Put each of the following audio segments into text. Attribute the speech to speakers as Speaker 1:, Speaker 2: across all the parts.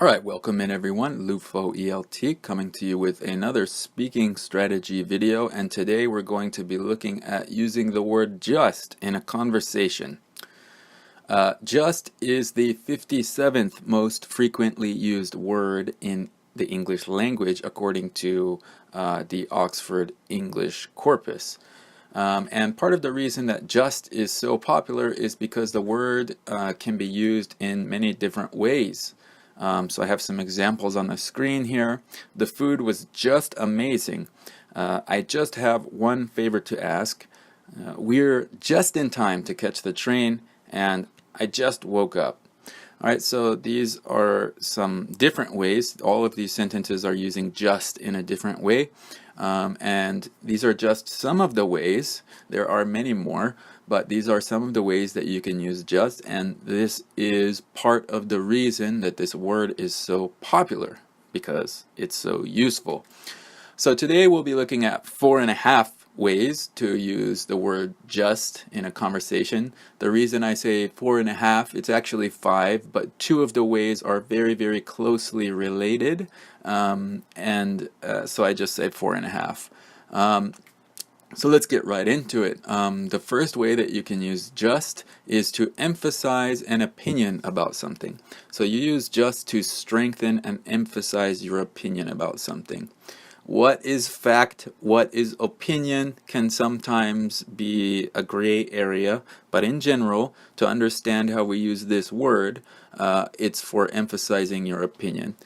Speaker 1: Alright, welcome in everyone. LUFOELT coming to you with another speaking strategy video, and today we're going to be looking at using the word just in a conversation. Just is the 57th most frequently used word in the English language according to the Oxford English Corpus. And part of the reason that just is so popular is because the word can be used in many different ways. So I have some examples on the screen here. The food was just amazing. I just have one favor to ask. We're just in time to catch the train, and I just woke up. Alright, so these are some different ways. All of these sentences are using just in a different way. And these are just some of the ways. There are many more, but these are some of the ways that you can use just, and this is part of the reason that this word is so popular, because it's so useful. So today we'll be looking at 4.5 ways to use the word just in a conversation. The reason I say 4.5, it's actually 5, but 2 of the ways are very, very closely related, so I just say 4.5. So let's get right into it. The first way that you can use just is to emphasize an opinion about something. So you use just to strengthen and emphasize your opinion about something. What is fact, what is opinion can sometimes be a gray area, but in general, to understand how we use this word, it's for emphasizing your opinion.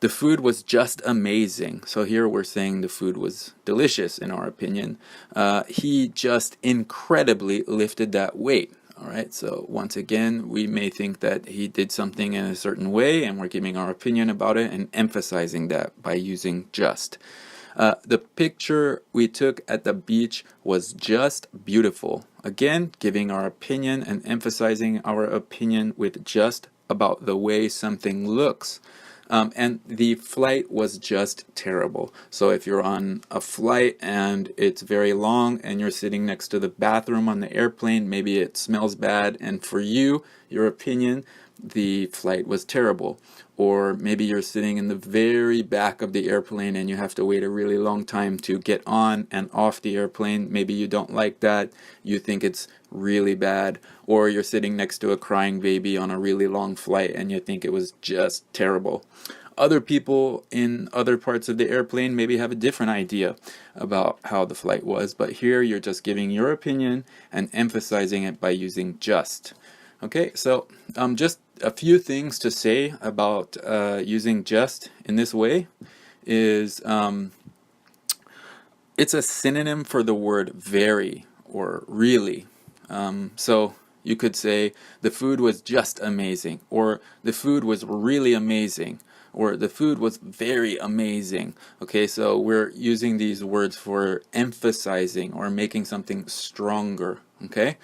Speaker 1: The food was just amazing. So here we're saying the food was delicious in our opinion. He just incredibly lifted that weight. Alright, so once again, we may think that he did something in a certain way, and we're giving our opinion about it and emphasizing that by using just. The picture we took at the beach was just beautiful. Again, giving our opinion and emphasizing our opinion with just about the way something looks. And the flight was just terrible. So if you're on a flight and it's very long and you're sitting next to the bathroom on the airplane, maybe it smells bad, and for you, your opinion, the flight was terrible. Or maybe you're sitting in the very back of the airplane and you have to wait a really long time to get on and off the airplane. Maybe you don't like that. You think it's really bad. Or you're sitting next to a crying baby on a really long flight and you think it was just terrible. Other people in other parts of the airplane maybe have a different idea about how the flight was, but here you're just giving your opinion and emphasizing it by using just. Okay, so just a few things to say about using just in this way is it's a synonym for the word very or really. So you could say the food was just amazing, or the food was really amazing, or the food was very amazing. Okay, so we're using these words for emphasizing or making something stronger. Okay,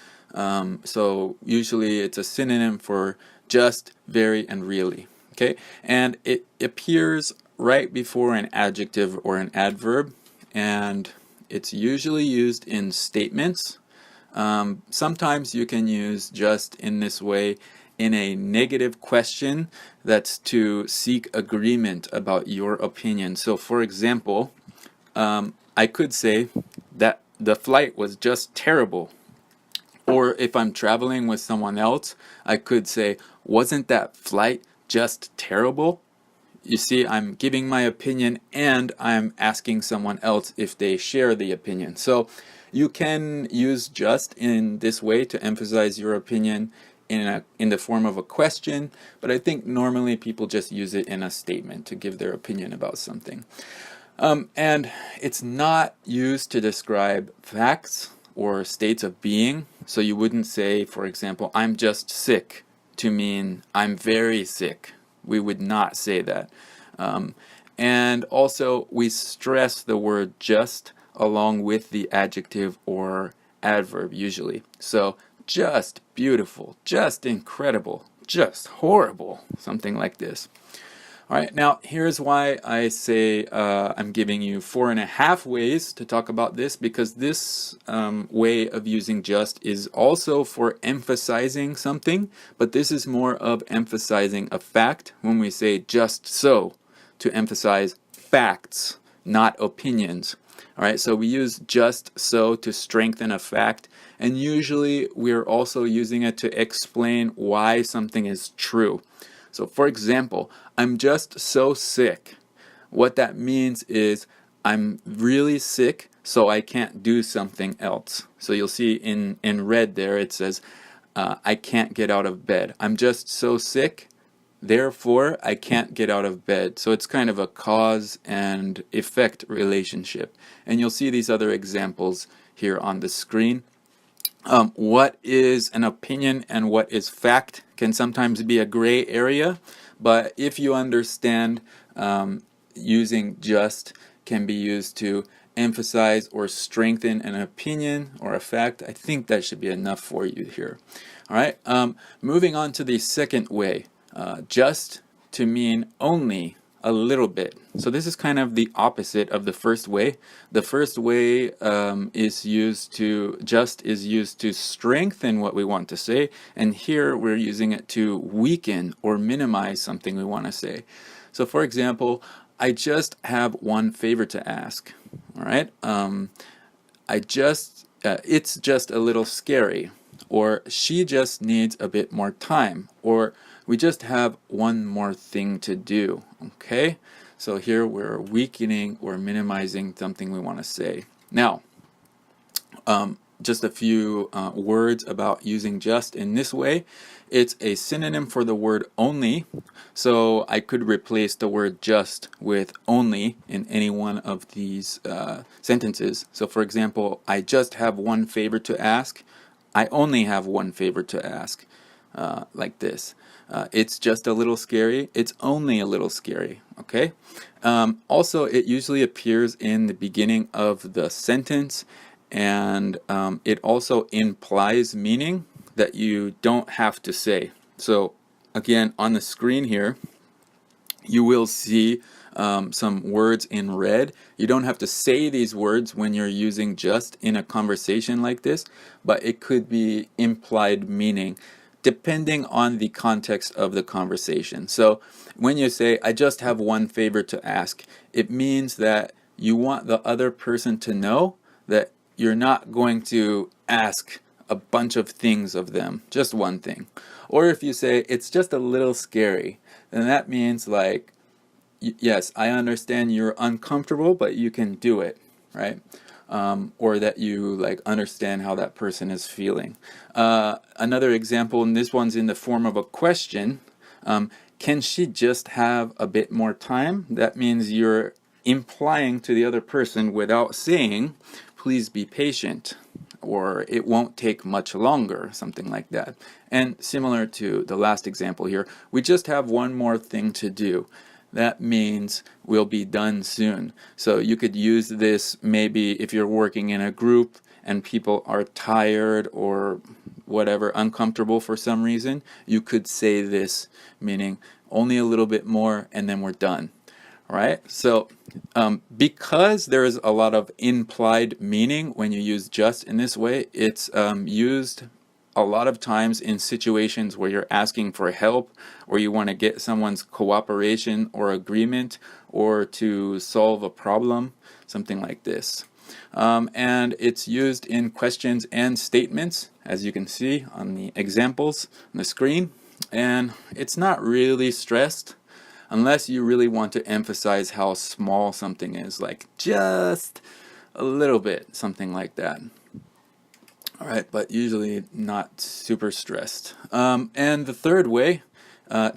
Speaker 1: so usually it's a synonym for just, very, and really. Okay, and it appears right before an adjective or an adverb, and it's usually used in statements. Sometimes you can use just in this way in a negative question that's to seek agreement about your opinion. So for example, I could say that the flight was just terrible. Or if I'm traveling with someone else, I could say, wasn't that flight just terrible? You see, I'm giving my opinion and I'm asking someone else if they share the opinion. So you can use just in this way to emphasize your opinion in the form of a question, but I think normally people just use it in a statement to give their opinion about something. And it's not used to describe facts or states of being. So you wouldn't say, for example, I'm just sick to mean I'm very sick. We would not say that. And also we stress the word just along with the adjective or adverb usually. So just beautiful, just incredible, just horrible, something like this. All right, now here's why I say I'm giving you 4.5 ways to talk about this, because this way of using just is also for emphasizing something, but this is more of emphasizing a fact when we say just so, to emphasize facts, not opinions. All right, so we use just so to strengthen a fact, and usually we're also using it to explain why something is true. So for example, I'm just so sick. What that means is I'm really sick, so I can't do something else. So you'll see in red there it says, I can't get out of bed. I'm just so sick, therefore I can't get out of bed. So it's kind of a cause and effect relationship. And you'll see these other examples here on the screen. What is an opinion and what is fact can sometimes be a gray area, but if you understand, using just can be used to emphasize or strengthen an opinion or a fact. I think that should be enough for you here. All right, moving on to the second way, just to mean only a little bit. So this is kind of the opposite of the first way. The first way is used to strengthen what we want to say, and here we're using it to weaken or minimize something we want to say. So for example, I just have one favor to ask. All right, it's just a little scary, or she just needs a bit more time, or we just have one more thing to do. Okay, so here we're weakening or minimizing something we want to say. Now, just a few words about using just in this way. It's a synonym for the word only, so I could replace the word just with only in any one of these sentences. So for example, I just have one favor to ask. I only have one favor to ask, like this. It's just a little scary. It's only a little scary. Okay. Also, it usually appears in the beginning of the sentence, and it also implies meaning that you don't have to say. So again, on the screen here, you will see some words in red. You don't have to say these words when you're using just in a conversation like this, but it could be implied meaning depending on the context of the conversation. So when you say, I just have one favor to ask, it means that you want the other person to know that you're not going to ask a bunch of things of them, just one thing. Or if you say, it's just a little scary, then that means like, yes, I understand you're uncomfortable, but you can do it, right? Or that you like understand how that person is feeling. Another example, and this one's in the form of a question, can she just have a bit more time? That means you're implying to the other person without saying, please be patient, or it won't take much longer, something like that. And similar to the last example here, we just have one more thing to do. That means we'll be done soon. So you could use this maybe if you're working in a group and people are tired or whatever, uncomfortable for some reason. You could say this, meaning only a little bit more and then we're done. All right? So because there is a lot of implied meaning when you use just in this way, it's used a lot of times in situations where you're asking for help, or you want to get someone's cooperation or agreement, or to solve a problem, something like this. And it's used in questions and statements, as you can see on the examples on the screen. And it's not really stressed unless you really want to emphasize how small something is, like just a little bit, something like that. All right, but usually not super stressed. And the third way,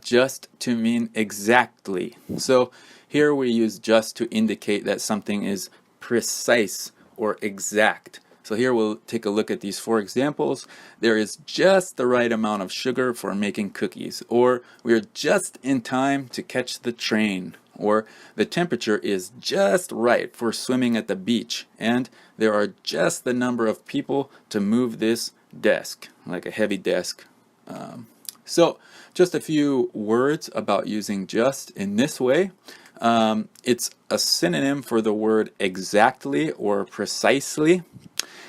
Speaker 1: just to mean exactly. So here we use just to indicate that something is precise or exact. So here we'll take a look at these 4 examples. There is just the right amount of sugar for making cookies, or we're just in time to catch the train, or the temperature is just right for swimming at the beach, and there are just the number of people to move this desk, like a heavy desk, So just a few words about using just in this way. It's a synonym for the word exactly or precisely,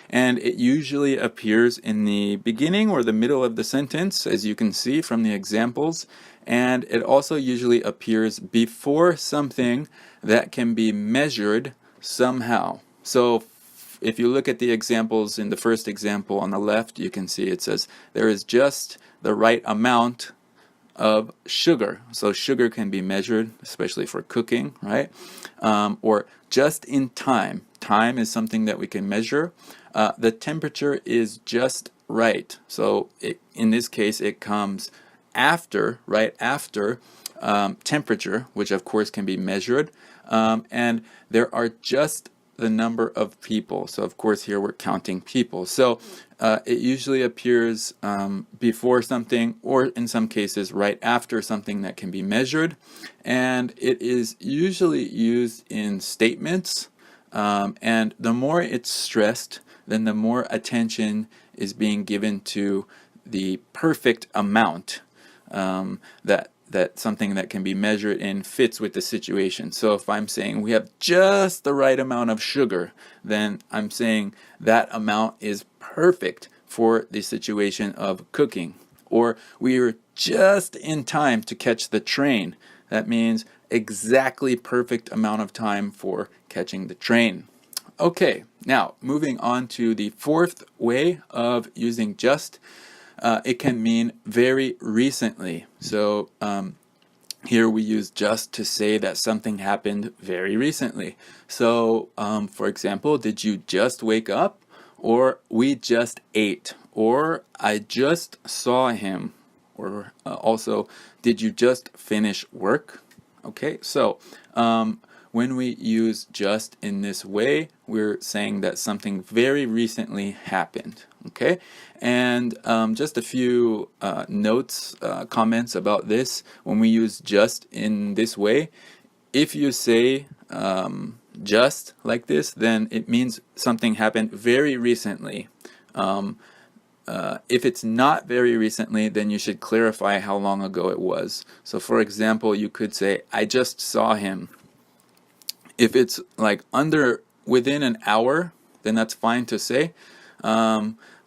Speaker 1: and it usually appears in the beginning or the middle of the sentence, as you can see from the examples, and it also usually appears before something that can be measured somehow. So if you look at the examples in the first example on the left, you can see it says there is just the right amount of sugar. So sugar can be measured, especially for cooking, right? Or just in time. Time is something that we can measure. The temperature is just right. So in this case, it comes after, right after temperature, which of course can be measured. And there are just the number of people. So of course here we're counting people. So it usually appears before something, or in some cases right after something that can be measured. And it is usually used in statements. And the more it's stressed, then the more attention is being given to the perfect amount that something that can be measured in fits with the situation. So if I'm saying we have just the right amount of sugar, then I'm saying that amount is perfect for the situation of cooking. Or we are just in time to catch the train. That means exactly perfect amount of time for catching the train. Okay, now moving on to the fourth way of using just. It can mean very recently. So here we use just to say that something happened very recently. So for example, did you just wake up? Or we just ate. Or I just saw him. Or also, did you just finish work? Okay, so when we use just in this way, we're saying that something very recently happened. Okay, and just a few notes, comments about this. When we use just in this way, if you say just like this, then it means something happened very recently. If it's not very recently, then you should clarify how long ago it was. So for example, you could say, I just saw him. If it's like within an hour, then that's fine to say.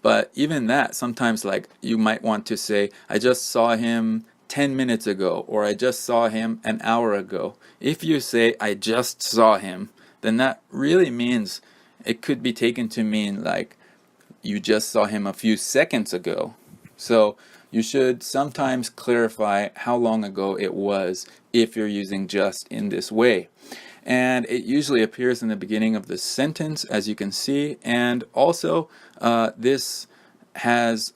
Speaker 1: But even that, sometimes like you might want to say, I just saw him 10 minutes ago, or I just saw him an hour ago. If you say, I just saw him, then that really means, it could be taken to mean like you just saw him a few seconds ago. So you should sometimes clarify how long ago it was if you're using just in this way. And it usually appears in the beginning of the sentence, as you can see. And also, this has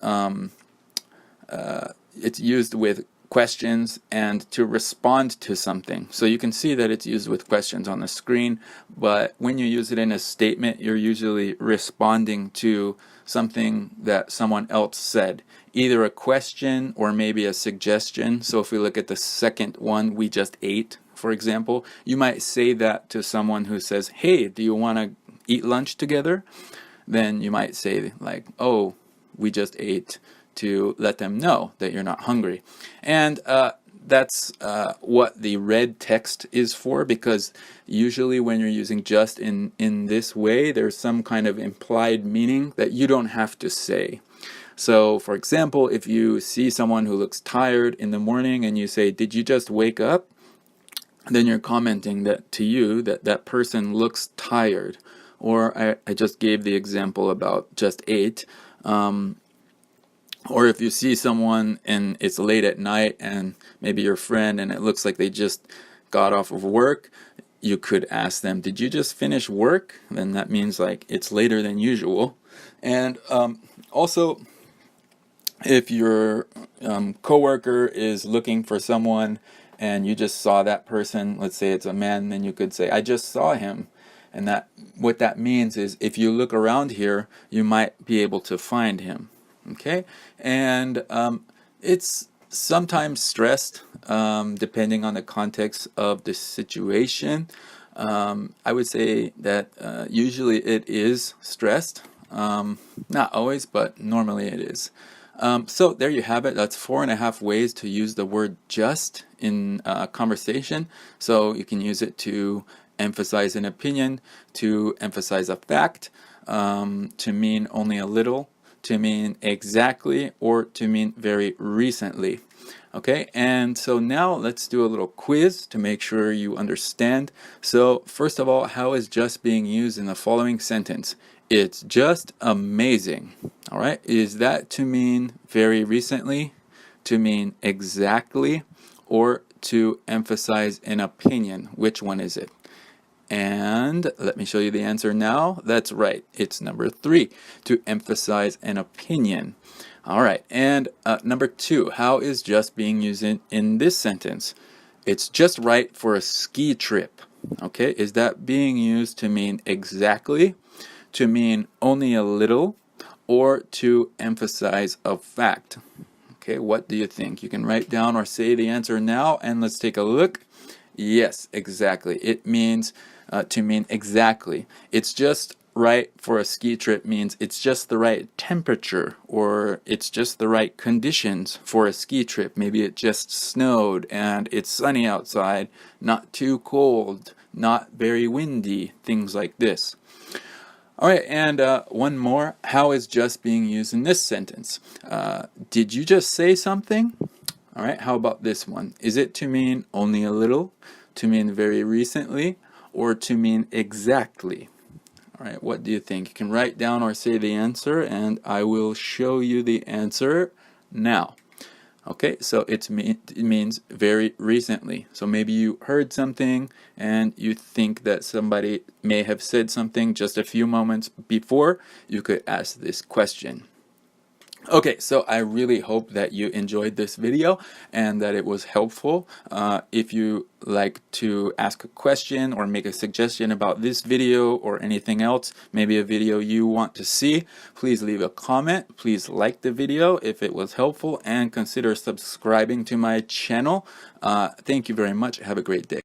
Speaker 1: it's used with questions and to respond to something. So you can see that it's used with questions on the screen, but when you use it in a statement, you're usually responding to something that someone else said, either a question or maybe a suggestion. So if we look at the second one, we just ate, for example, you might say that to someone who says, hey, do you want to eat lunch together? Then you might say like, oh, we just ate, to let them know that you're not hungry. And that's what the red text is for, because usually when you're using just in this way, there's some kind of implied meaning that you don't have to say. So for example, if you see someone who looks tired in the morning and you say, did you just wake up? Then you're commenting that to you that that person looks tired. Or I just gave the example about just ate. Or if you see someone and it's late at night and maybe your friend and it looks like they just got off of work, you could ask them, did you just finish work? Then that means like it's later than usual. And also, if your coworker is looking for someone and you just saw that person, let's say it's a man, then you could say, I just saw him. And that what that means is if you look around here, you might be able to find him. Okay, and it's sometimes stressed depending on the context of the situation. I would say that usually it is stressed. Not always, but normally it is. So there you have it. That's 4.5 ways to use the word just in conversation. So you can use it to emphasize an opinion, to emphasize a fact, to mean only a little, to mean exactly, or to mean very recently. Okay, and so now let's do a little quiz to make sure you understand. So first of all, how is just being used in the following sentence? It's just amazing. All right, is that to mean very recently, to mean exactly, or to emphasize an opinion? Which one is it? And let me show you the answer now. That's right. It's number 3, to emphasize an opinion. All right. And number 2, how is just being used in this sentence? It's just right for a ski trip. Okay. Is that being used to mean exactly, to mean only a little, or to emphasize a fact? Okay. What do you think? You can write down or say the answer now, and let's take a look. Yes, exactly. It means to mean exactly. It's just right for a ski trip means it's just the right temperature, or it's just the right conditions for a ski trip. Maybe it just snowed and it's sunny outside, not too cold, not very windy, things like this. All right, and one more. How is just being used in this sentence? Did you just say something? All right, how about this one? Is it to mean only a little, to mean very recently, or to mean exactly? All right, what do you think? You can write down or say the answer, and I will show you the answer now. Okay, so it means very recently. So maybe you heard something and you think that somebody may have said something just a few moments before. You could ask this question. Okay, so I really hope that you enjoyed this video and that it was helpful. If you like to ask a question or make a suggestion about this video or anything else, maybe a video you want to see, please leave a comment. Please like the video if it was helpful, and consider subscribing to my channel. Thank you very much. Have a great day.